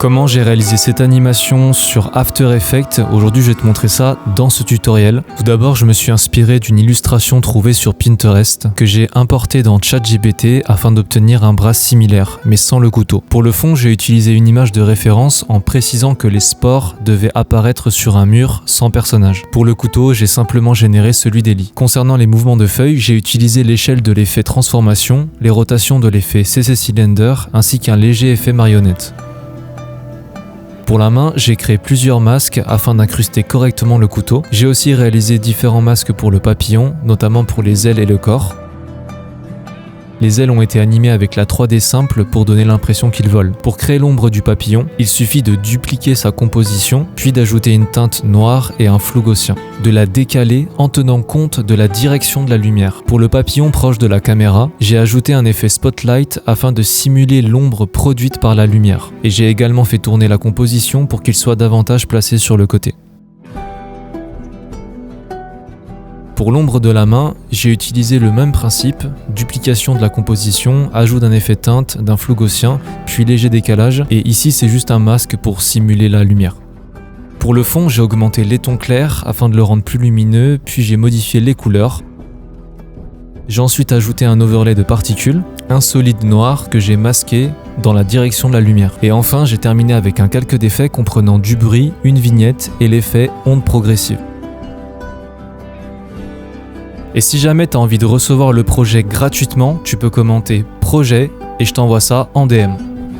Comment j'ai réalisé cette animation sur After Effects? Aujourd'hui, je vais te montrer ça dans ce tutoriel. Tout d'abord, je me suis inspiré d'une illustration trouvée sur Pinterest que j'ai importée dans ChatGPT afin d'obtenir un bras similaire, mais sans le couteau. Pour le fond, j'ai utilisé une image de référence en précisant que les spores devaient apparaître sur un mur sans personnage. Pour le couteau, j'ai simplement généré celui d'Ellie. Concernant les mouvements de feuilles, j'ai utilisé l'échelle de l'effet transformation, les rotations de l'effet CC Cylinder ainsi qu'un léger effet marionnette. Pour la main, j'ai créé plusieurs masques afin d'incruster correctement le couteau. J'ai aussi réalisé différents masques pour le papillon, notamment pour les ailes et le corps. Les ailes ont été animées avec la 3D simple pour donner l'impression qu'il vole. Pour créer l'ombre du papillon, il suffit de dupliquer sa composition, puis d'ajouter une teinte noire et un flou gaussien. De la décaler en tenant compte de la direction de la lumière. Pour le papillon proche de la caméra, j'ai ajouté un effet spotlight afin de simuler l'ombre produite par la lumière. Et j'ai également fait tourner la composition pour qu'il soit davantage placé sur le côté. Pour l'ombre de la main, j'ai utilisé le même principe, duplication de la composition, ajout d'un effet teinte, d'un flou gaussien, puis léger décalage, et ici c'est juste un masque pour simuler la lumière. Pour le fond, j'ai augmenté les tons clairs afin de le rendre plus lumineux, puis j'ai modifié les couleurs. J'ai ensuite ajouté un overlay de particules, un solide noir que j'ai masqué dans la direction de la lumière. Et enfin, j'ai terminé avec un calque d'effets comprenant du bruit, une vignette et l'effet onde progressive. Et si jamais tu as envie de recevoir le projet gratuitement, tu peux commenter projet et je t'envoie ça en DM.